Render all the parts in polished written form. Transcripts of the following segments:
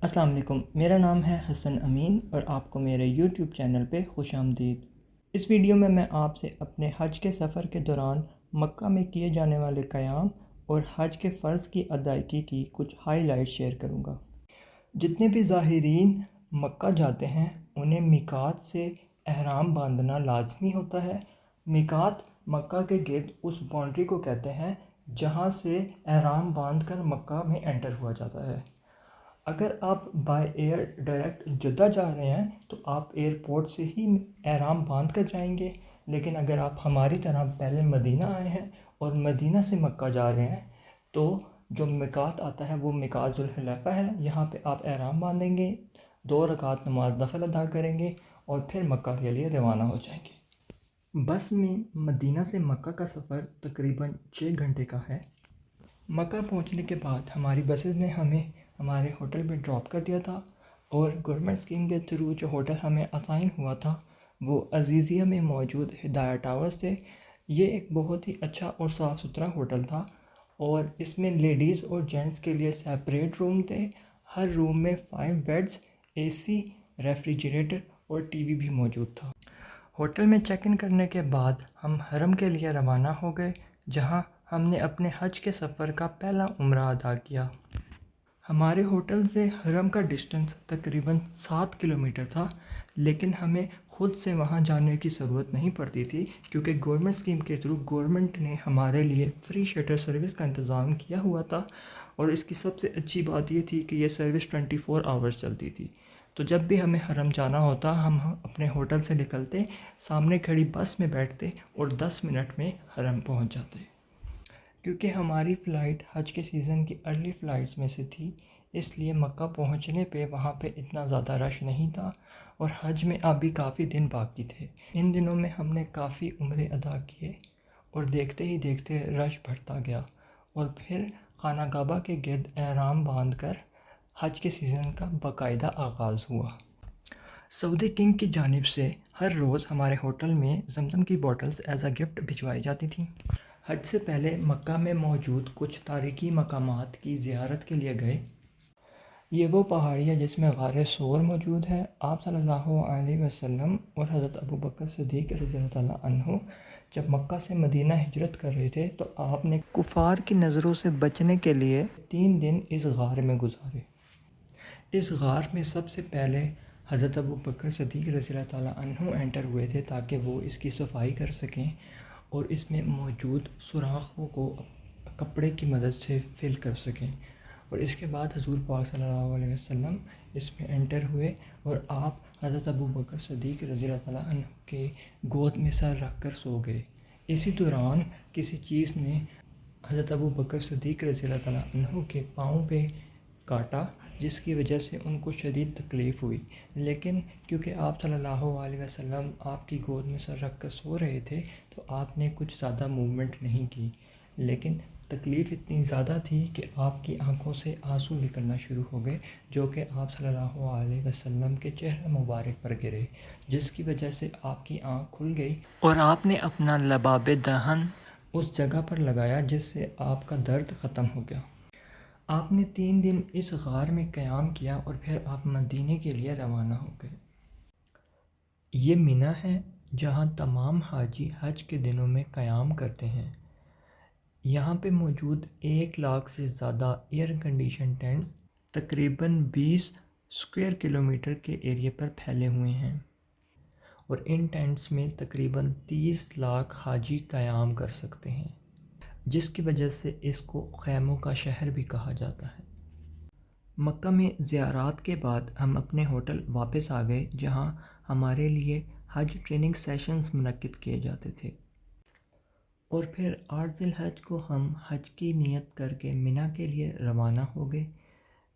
السلام علیکم، میرا نام ہے حسن امین اور آپ کو میرے یوٹیوب چینل پہ خوش آمدید۔ اس ویڈیو میں آپ سے اپنے حج کے سفر کے دوران مکہ میں کیے جانے والے قیام اور حج کے فرض کی ادائیگی کی کچھ ہائی لائٹ شیئر کروں گا۔ جتنے بھی زائرین مکہ جاتے ہیں انہیں میقات سے احرام باندھنا لازمی ہوتا ہے۔ میقات مکہ کے گرد اس باؤنڈری کو کہتے ہیں جہاں سے احرام باندھ کر مکہ میں انٹر ہوا جاتا ہے۔ اگر آپ بائی ایئر ڈائریکٹ جدہ جا رہے ہیں تو آپ ایئرپورٹ سے ہی احرام باندھ کر جائیں گے، لیکن اگر آپ ہماری طرح پہلے مدینہ آئے ہیں اور مدینہ سے مکہ جا رہے ہیں تو جو میقات آتا ہے وہ میقات ذوالحلیفہ ہے۔ یہاں پہ آپ احرام باندھیں گے، 2 رکعت نماز نفل ادا کریں گے اور پھر مکہ کے لیے روانہ ہو جائیں گے۔ بس میں مدینہ سے مکہ کا سفر تقریباً 6 گھنٹے کا ہے۔ مکہ پہنچنے کے بعد ہماری بسز نے ہمیں ہمارے ہوٹل پہ ڈراپ کر دیا تھا، اور گورنمنٹ اسکیم کے تھرو جو ہوٹل ہمیں اسائن ہوا تھا وہ عزیزیہ میں موجود ہدایہ ٹاورز تھے۔ یہ ایک بہت ہی اچھا اور صاف ستھرا ہوٹل تھا، اور اس میں لیڈیز اور جینٹس کے لیے سیپریٹ روم تھے۔ ہر روم میں 5 بیڈز، اے سی، ریفریجریٹر اور ٹی وی بھی موجود تھا۔ ہوٹل میں چیک ان کرنے کے بعد ہم حرم کے لیے روانہ ہو گئے، جہاں ہم نے اپنے حج کے سفر کا پہلا عمرہ ادا کیا۔ ہمارے ہوٹل سے حرم کا ڈسٹنس تقریباً 7 کلومیٹر تھا، لیکن ہمیں خود سے وہاں جانے کی ضرورت نہیں پڑتی تھی، کیونکہ گورنمنٹ اسکیم کے تھرو گورنمنٹ نے ہمارے لیے فری شٹر سروس کا انتظام کیا ہوا تھا، اور اس کی سب سے اچھی بات یہ تھی کہ یہ سروس 24 آورز چلتی تھی۔ تو جب بھی ہمیں حرم جانا ہوتا ہم اپنے ہوٹل سے نکلتے، سامنے کھڑی بس میں بیٹھتے اور 10 منٹ میں حرم پہنچ جاتے۔ کیونکہ ہماری فلائٹ حج کے سیزن کی ارلی فلائٹس میں سے تھی، اس لیے مکہ پہنچنے پہ وہاں پہ اتنا زیادہ رش نہیں تھا، اور حج میں ابھی کافی دن باقی تھے۔ ان دنوں میں ہم نے کافی عمرے ادا کیے، اور دیکھتے ہی دیکھتے رش بڑھتا گیا، اور پھر خانہ کعبہ کے گرد احرام باندھ کر حج کے سیزن کا باقاعدہ آغاز ہوا۔ سعودی کنگ کی جانب سے ہر روز ہمارے ہوٹل میں زمزم کی بوٹلز ایز اے گفٹ بھجوائی جاتی تھیں۔ حج سے پہلے مکہ میں موجود کچھ تاریخی مقامات کی زیارت کے لیے گئے۔ یہ وہ پہاڑی ہے جس میں غار ثور موجود ہے۔ آپ صلی اللہ علیہ وسلم اور حضرت ابوبکر صدیق رضی اللہ تعالیٰ عنہ جب مکہ سے مدینہ ہجرت کر رہے تھے تو آپ نے کفار کی نظروں سے بچنے کے لیے 3 دن اس غار میں گزارے۔ اس غار میں سب سے پہلے حضرت ابوبکر صدیق رضی اللہ تعالیٰ عنہ انٹر ہوئے تھے تاکہ وہ اس کی صفائی کر سکیں اور اس میں موجود سوراخوں کو کپڑے کی مدد سے فل کر سکیں، اور اس کے بعد حضور پاک صلی اللہ علیہ وسلم اس میں انٹر ہوئے، اور آپ حضرت ابوبکر صدیق رضی اللہ تعالیٰ عنہ کے گود میں سر رکھ کر سو گئے۔ اسی دوران کسی چیز نے حضرت ابوبکر صدیق رضی اللہ تعالیٰ عنہ کے پاؤں پہ کاٹا، جس کی وجہ سے ان کو شدید تکلیف ہوئی، لیکن کیونکہ آپ صلی اللہ علیہ وسلم آپ کی گود میں سر رکھ کر سو رہے تھے تو آپ نے کچھ زیادہ موومنٹ نہیں کی، لیکن تکلیف اتنی زیادہ تھی کہ آپ کی آنکھوں سے آنسو نکلنا شروع ہو گئے، جو کہ آپ صلی اللہ علیہ وسلم کے چہرے مبارک پر گرے، جس کی وجہ سے آپ کی آنکھ کھل گئی اور آپ نے اپنا لباب دہن اس جگہ پر لگایا، جس سے آپ کا درد ختم ہو گیا۔ آپ نے 3 دن اس غار میں قیام کیا اور پھر آپ مدینے کے لیے روانہ ہو گئے۔ یہ منی ہے جہاں تمام حاجی حج کے دنوں میں قیام کرتے ہیں۔ یہاں پہ موجود 1 لاکھ سے زیادہ ایئر کنڈیشن ٹینٹس تقریباً 20 اسکوائر کلومیٹر کے ایریا پر پھیلے ہوئے ہیں، اور ان ٹینٹس میں تقریباً 30 لاکھ حاجی قیام کر سکتے ہیں، جس کی وجہ سے اس کو خیموں کا شہر بھی کہا جاتا ہے۔ مکہ میں زیارات کے بعد ہم اپنے ہوٹل واپس آ گئے، جہاں ہمارے لیے حج ٹریننگ سیشنز منعقد کیے جاتے تھے، اور پھر 8 ذی الحج کو ہم حج کی نیت کر کے منی کے لیے روانہ ہو گئے۔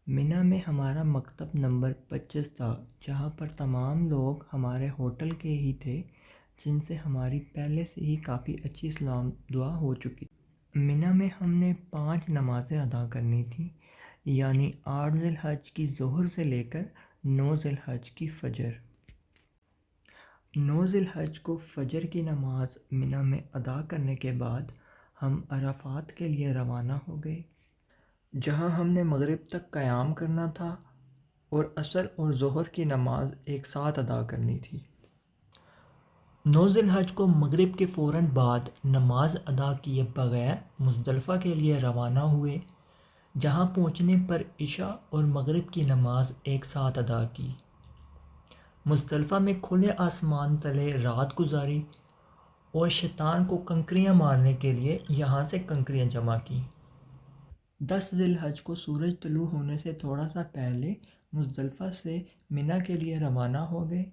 منی میں ہمارا مکتب نمبر 25 تھا، جہاں پر تمام لوگ ہمارے ہوٹل کے ہی تھے، جن سے ہماری پہلے سے ہی کافی اچھی سلام دعا ہو چکی تھی۔ منی میں ہم نے 5 نمازیں ادا کرنی تھیں، یعنی 8 ذی الحج کی ظہر سے لے کر 9 ذی الحج کی فجر۔ 9 ذی الحج کو فجر کی نماز منی میں ادا کرنے کے بعد ہم عرفات کے لیے روانہ ہو گئے، جہاں ہم نے مغرب تک قیام کرنا تھا، اور عصر اور ظہر کی نماز ایک ساتھ ادا کرنی تھی۔ 9 ذی الحج کو مغرب کے فوراً بعد نماز ادا کیے بغیر مزدلفہ کے لیے روانہ ہوئے، جہاں پہنچنے پر عشاء اور مغرب کی نماز ایک ساتھ ادا کی۔ مزدلفہ میں کھلے آسمان تلے رات گزاری اور شیطان کو کنکریاں مارنے کے لیے یہاں سے کنکریاں جمع کی۔ 10 ذی الحج کو سورج طلوع ہونے سے تھوڑا سا پہلے مزدلفہ سے منا کے لیے روانہ ہو گئے۔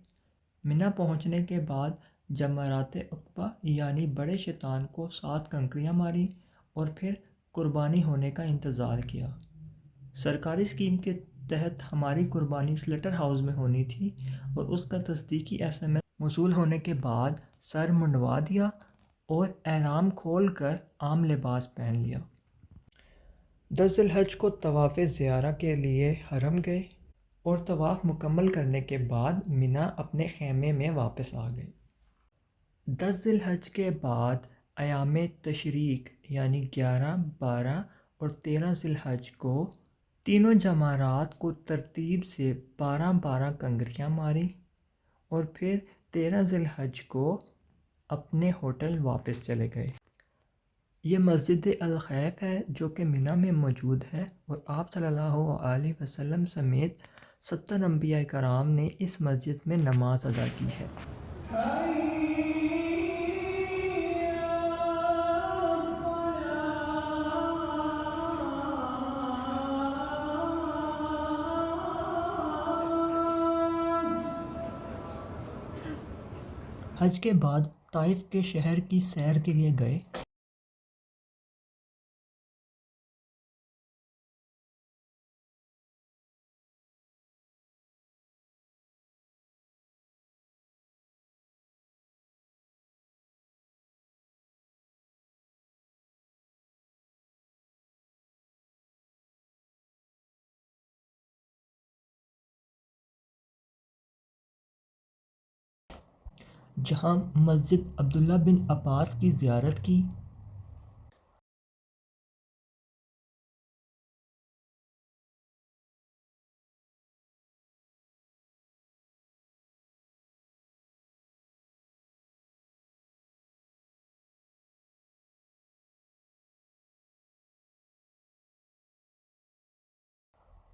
منا پہنچنے کے بعد جمرات عقبہ یعنی بڑے شیطان کو 7 کنکریاں ماری اور پھر قربانی ہونے کا انتظار کیا۔ سرکاری اسکیم کے تحت ہماری قربانی سلیٹر ہاؤس میں ہونی تھی اور اس کا تصدیقی SMS موصول ہونے کے بعد سر منڈوا دیا اور احرام کھول کر عام لباس پہن لیا۔ 10 ذی الحج کو طواف زیارہ کے لیے حرم گئے اور طواف مکمل کرنے کے بعد منا اپنے خیمے میں واپس آ گئے۔ 10 ذی الحج کے بعد ایام تشریق یعنی 11، 12 اور 13 ذی الحج کو تینوں جمرات کو ترتیب سے 12 کنکریاں ماری اور پھر 13 ذی الحج کو اپنے ہوٹل واپس چلے گئے۔ یہ مسجد الخیف ہے جو کہ منا میں موجود ہے اور آپ صلی اللہ علیہ وسلم سمیت 70 انبیاء کرام نے اس مسجد میں نماز ادا کی ہے۔ حج کے بعد طائف کے شہر کی سیر کے لیے گئے۔ جہاں مسجد عبداللہ بن عباس کی زیارت کی۔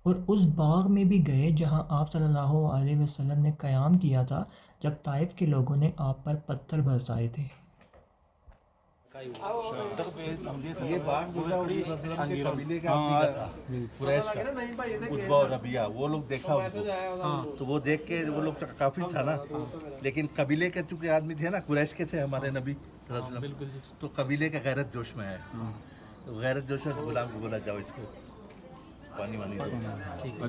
اور اس باغ میں بھی گئے جہاں آپ صلی اللہ علیہ وسلم نے قیام کیا تھا جب طائف کے لوگوں نے آپ پر پتھر برسائے تھے۔ یہ باغ کے قبیلے کا قریش کا عتبہ اور ربیعہ، وہ لوگ دیکھا ان کو تو وہ دیکھ کے وہ لوگ کافی تھا نا، لیکن قبیلے کے چونکہ آدمی تھے نا، قریش کے تھے ہمارے نبی صلی اللہ علیہ وسلم، تو قبیلے کا غیرت جوش میں ہے، تو غیرت جوش میں غلام کو بولا جاؤ اس کو پانی وانی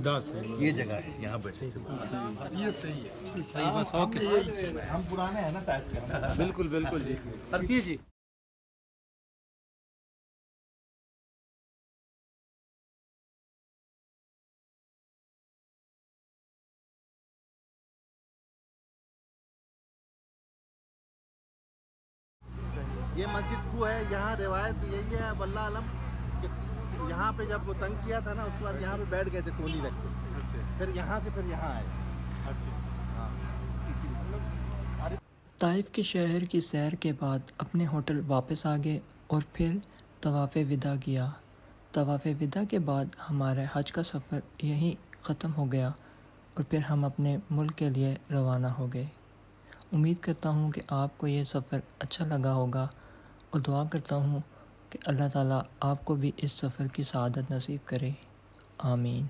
دو، یہ جگہ ہے یہاں بیٹھے تھے۔ یہ صحیح ہے، ہم پرانے ہیں نا طائف کے۔ بالکل بالکل جی، عرصی جی۔ یہ مسجد کو ہے، یہاں روایت یہی ہے واللہ علم کہ یہاں پہ جب وہ تنگ کیا تھا نا، اس کے بعد یہاں پہ بیٹھ گئے تھے کولی رکھ کے، پھر یہاں سے پھر یہاں آئے۔ طائف کے شہر کی سیر کے بعد اپنے ہوٹل واپس آ گئے اور پھر طواف وداع کیا۔ طواف وداع کے بعد ہمارا حج کا سفر یہیں ختم ہو گیا اور پھر ہم اپنے ملک کے لیے روانہ ہو گئے۔ امید کرتا ہوں کہ آپ کو یہ سفر اچھا لگا ہوگا اور دعا کرتا ہوں کہ اللہ تعالیٰ آپ کو بھی اس سفر کی سعادت نصیب کرے، آمین۔